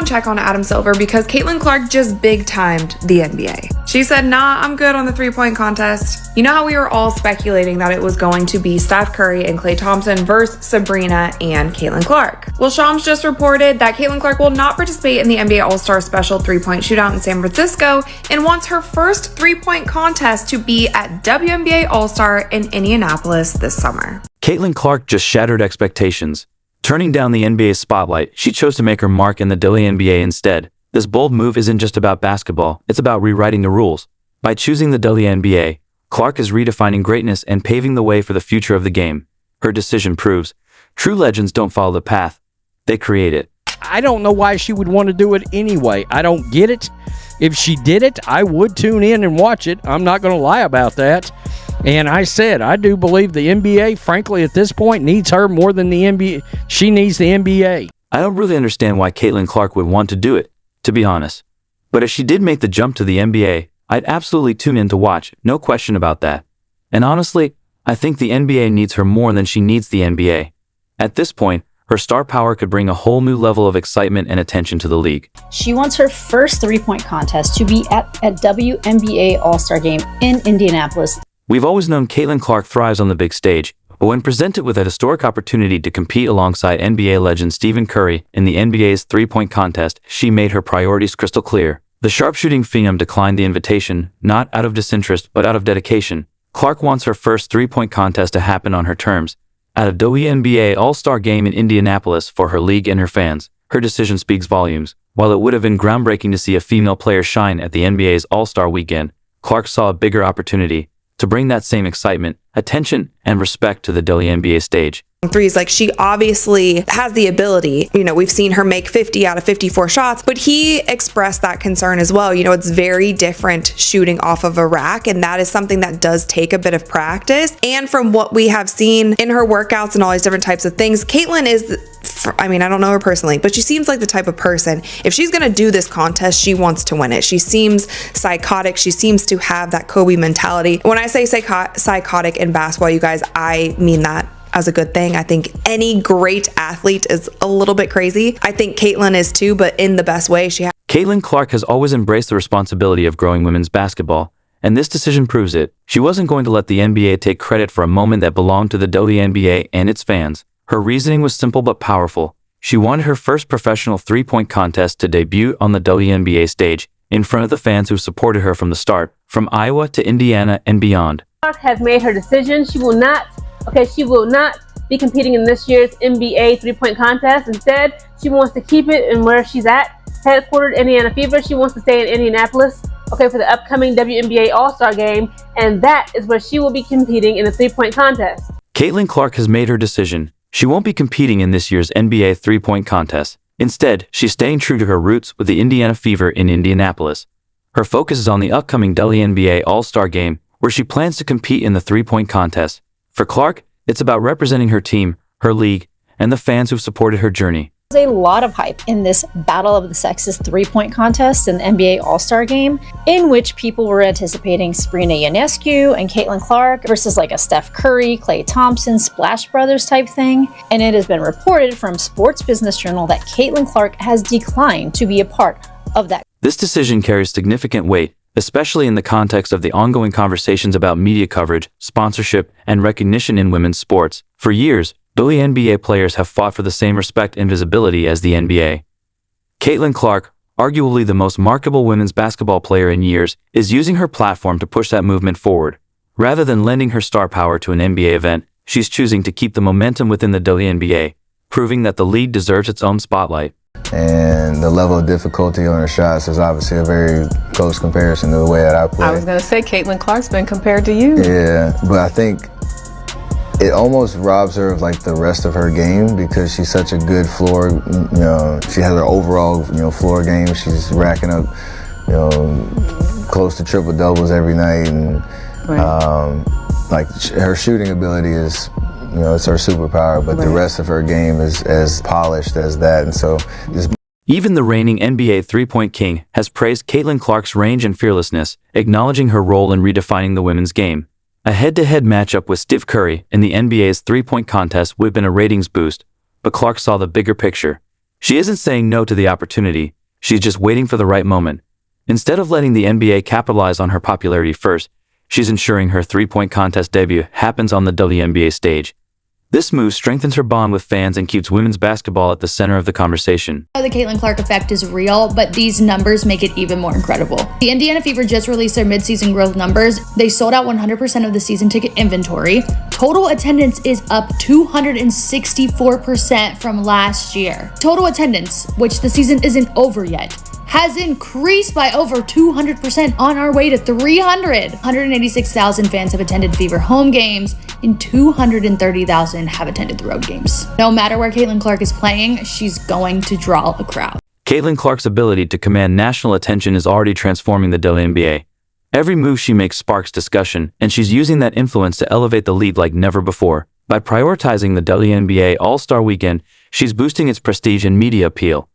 one check on Adam Silver because Caitlyn Clark just big-timed the NBA. She said, nah, I'm good on the three-point contest. You know how we were all speculating that it was going to be Steph Curry and Klay Thompson versus Sabrina and Caitlyn Clark? Well, Shams just reported that Caitlyn Clark will not participate in the NBA All-Star Special three-point shootout in San Francisco and wants her first three-point contest to be at WNBA All-Star in Indianapolis this summer. Caitlyn Clark just shattered expectations. Turning down the NBA's spotlight, she chose to make her mark in the WNBA instead. This bold move isn't just about basketball, it's about rewriting the rules. By choosing the WNBA, Clark is redefining greatness and paving the way for the future of the game. Her decision proves, true legends don't follow the path, they create it. I don't know why she would want to do it anyway. I don't get it. If she did it, I would tune in and watch it. I'm not going to lie about that. And I said, I do believe the NBA, frankly, at this point, needs her more than the NBA. She needs the NBA. I don't really understand why Caitlyn Clark would want to do it, to be honest. But if she did make the jump to the NBA, I'd absolutely tune in to watch, no question about that. And honestly, I think the NBA needs her more than she needs the NBA. At this point, her star power could bring a whole new level of excitement and attention to the league. She wants her first three-point contest to be at a WNBA All-Star game in Indianapolis. We've always known Caitlyn Clark thrives on the big stage, but when presented with a historic opportunity to compete alongside NBA legend Stephen Curry in the NBA's three-point contest, she made her priorities crystal clear. The sharpshooting phenom declined the invitation, not out of disinterest, but out of dedication. Clark wants her first three-point contest to happen on her terms, at a WNBA All-Star game in Indianapolis for her league and her fans. Her decision speaks volumes. While it would have been groundbreaking to see a female player shine at the NBA's All-Star weekend, Clark saw a bigger opportunity to bring that same excitement, attention, and respect to the WNBA stage. Threes, like, she obviously has the ability. You know, we've seen her make 50 out of 54 shots, but he expressed that concern as well. You know, it's very different shooting off of a rack, and that is something that does take a bit of practice. And from what we have seen in her workouts and all these different types of things, Caitlyn is, I mean, I don't know her personally, but she seems like the type of person, if she's going to do this contest, she wants to win it. She seems psychotic. She seems to have that Kobe mentality. When I say psychotic in basketball, you guys, I mean that as a good thing. I think any great athlete is a little bit crazy. I think Caitlyn is too, but in the best way. Caitlyn Clark has always embraced the responsibility of growing women's basketball, and this decision proves it. She wasn't going to let the NBA take credit for a moment that belonged to the WNBA and its fans. Her reasoning was simple but powerful. She wanted her first professional three-point contest to debut on the WNBA stage, in front of the fans who supported her from the start, from Iowa to Indiana and beyond. Clark has made her decision. She will not be competing in this year's NBA three-point contest. Instead, she wants to keep it in where she's at, headquartered Indiana Fever. She wants to stay in Indianapolis, for the upcoming WNBA All-Star game, and that is where she will be competing in the three-point contest. Caitlyn Clark has made her decision. She won't be competing in this year's NBA three-point contest. Instead, she's staying true to her roots with the Indiana Fever in Indianapolis. Her focus is on the upcoming WNBA All-Star game, where she plans to compete in the three-point contest. For Clark, it's about representing her team, her league, and the fans who've supported her journey. There's a lot of hype in this Battle of the Sexes three-point contest in the NBA All-Star game, in which people were anticipating Sabrina Ionescu and Caitlyn Clark versus like a Steph Curry, Klay Thompson, Splash Brothers type thing. And it has been reported from Sports Business Journal that Caitlyn Clark has declined to be a part of that. This decision carries significant weight, especially in the context of the ongoing conversations about media coverage, sponsorship, and recognition in women's sports. For years, WNBA players have fought for the same respect and visibility as the NBA. Caitlyn Clark, arguably the most marketable women's basketball player in years, is using her platform to push that movement forward. Rather than lending her star power to an NBA event, she's choosing to keep the momentum within the WNBA, proving that the league deserves its own spotlight. And the level of difficulty on her shots is obviously a very close comparison to the way that I play. I was going to say Caitlyn Clark's been compared to you. Yeah, but I think it almost robs her of like the rest of her game because she's such a good floor, she has her overall, floor game. She's racking up, close to triple doubles every night, and her shooting ability is, it's her superpower, but the rest of her game is as polished as that. And so even the reigning NBA three-point king has praised Caitlyn Clark's range and fearlessness, acknowledging her role in redefining the women's game. A head-to-head matchup with Steph Curry in the NBA's three-point contest would have been a ratings boost, but Clark saw the bigger picture. She isn't saying no to the opportunity, she's just waiting for the right moment. Instead of letting the NBA capitalize on her popularity first, she's ensuring her three-point contest debut happens on the WNBA stage. This move strengthens her bond with fans and keeps women's basketball at the center of the conversation. The Caitlyn Clark effect is real, but these numbers make it even more incredible. The Indiana Fever just released their midseason growth numbers. They sold out 100% of the season ticket inventory. Total attendance is up 264% from last year. Total attendance, which the season isn't over yet, has increased by over 200% on our way to 300. 186,000 fans have attended Fever home games, and 230,000 have attended the road games. No matter where Caitlyn Clark is playing, she's going to draw a crowd. Caitlyn Clark's ability to command national attention is already transforming the WNBA. Every move she makes sparks discussion, and she's using that influence to elevate the league like never before. By prioritizing the WNBA All-Star Weekend, she's boosting its prestige and media appeal.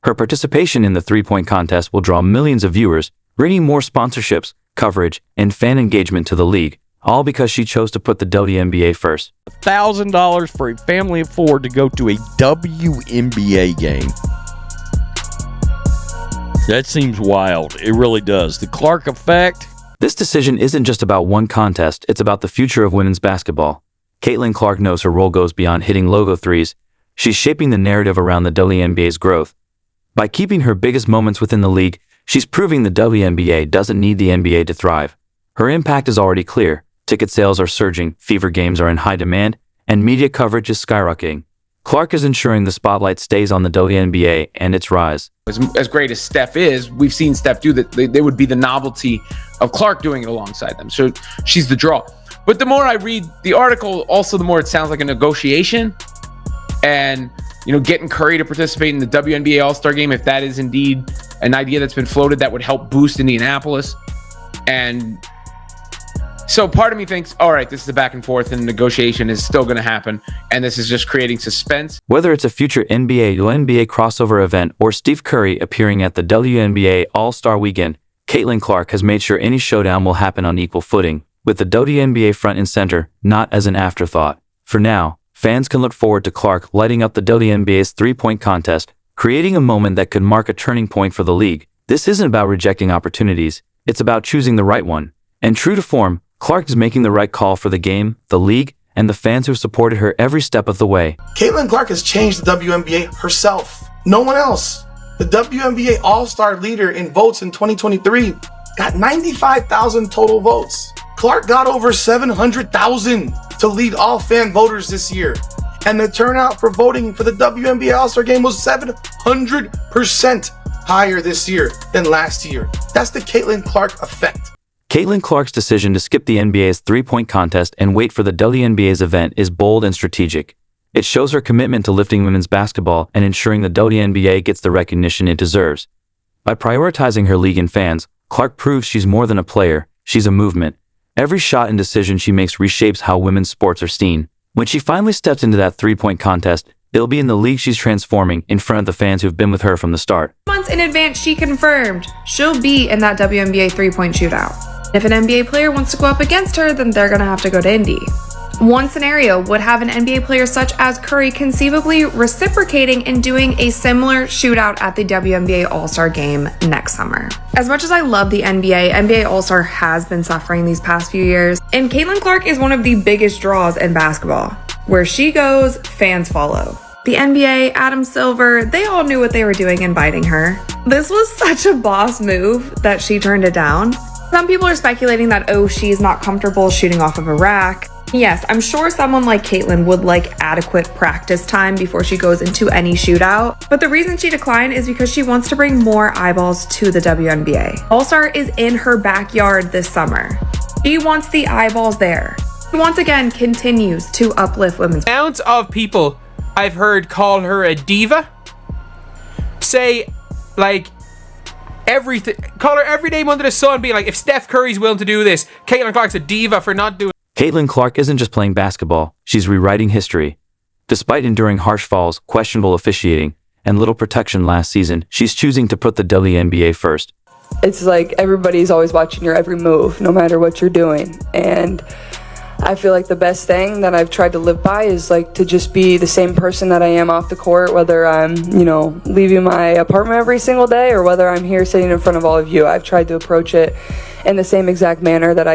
Her participation in the three-point contest will draw millions of viewers, bringing more sponsorships, coverage, and fan engagement to the league, all because she chose to put the WNBA first. $1,000 for a family of 4 to go to a WNBA game. That seems wild. It really does. The Clark effect. This decision isn't just about one contest, it's about the future of women's basketball. Caitlyn Clark knows her role goes beyond hitting logo threes. She's shaping the narrative around the WNBA's growth. By keeping her biggest moments within the league, she's proving the WNBA doesn't need the NBA to thrive. Her impact is already clear. Ticket sales are surging, Fever games are in high demand, and media coverage is skyrocketing. Clark is ensuring the spotlight stays on the WNBA and its rise. As great as Steph is, we've seen Steph do that. They would be the novelty of Clark doing it alongside them. So she's the draw. But the more I read the article, also the more it sounds like a negotiation. And, getting Curry to participate in the WNBA All-Star game, if that is indeed an idea that's been floated, that would help boost Indianapolis. And so part of me thinks, all right, this is a back and forth and negotiation is still going to happen. And this is just creating suspense. Whether it's a future NBA crossover event or Steve Curry appearing at the WNBA All-Star Weekend, Caitlyn Clark has made sure any showdown will happen on equal footing, with the WNBA front and center, not as an afterthought. For now, fans can look forward to Clark lighting up the WNBA's three-point contest, creating a moment that could mark a turning point for the league. This isn't about rejecting opportunities, it's about choosing the right one. And true to form, Clark is making the right call for the game, the league, and the fans who supported her every step of the way. Caitlyn Clark has changed the WNBA herself. No one else. The WNBA All-Star leader in votes in 2023 got 95,000 total votes. Clark got over 700,000 to lead all fan voters this year. And the turnout for voting for the WNBA All-Star game was 700% higher this year than last year. That's the Caitlyn Clark effect. Caitlyn Clark's decision to skip the NBA's three-point contest and wait for the WNBA's event is bold and strategic. It shows her commitment to lifting women's basketball and ensuring the WNBA gets the recognition it deserves. By prioritizing her league and fans, Clark proves she's more than a player, she's a movement. Every shot and decision she makes reshapes how women's sports are seen. When she finally steps into that three-point contest, it'll be in the league she's transforming in front of the fans who've been with her from the start. Months in advance, she confirmed she'll be in that WNBA three-point shootout. If an NBA player wants to go up against her, then they're going to have to go to Indy. One scenario would have an NBA player such as Curry conceivably reciprocating and doing a similar shootout at the WNBA All-Star game next summer. As much as I love the NBA All-Star has been suffering these past few years, and Caitlyn Clark is one of the biggest draws in basketball. Where she goes, fans follow. The NBA, Adam Silver, they all knew what they were doing inviting her. This was such a boss move that she turned it down. Some people are speculating that, she's not comfortable shooting off of a rack. Yes, I'm sure someone like Caitlyn would like adequate practice time before she goes into any shootout, but the reason she declined is because she wants to bring more eyeballs to the WNBA. All-Star is in her backyard this summer. She wants the eyeballs there. She once again continues to uplift women's. The amount of people I've heard call her a diva, say like everything, call her every name under the sun, being like, if Steph Curry's willing to do this, Caitlyn Clark's a diva for not doing. Caitlyn Clark isn't just playing basketball, she's rewriting history. Despite enduring harsh falls, questionable officiating, and little protection last season, she's choosing to put the WNBA first. It's like everybody's always watching your every move, no matter what you're doing. And I feel like the best thing that I've tried to live by is like to just be the same person that I am off the court, whether I'm, leaving my apartment every single day or whether I'm here sitting in front of all of you. I've tried to approach it in the same exact manner that I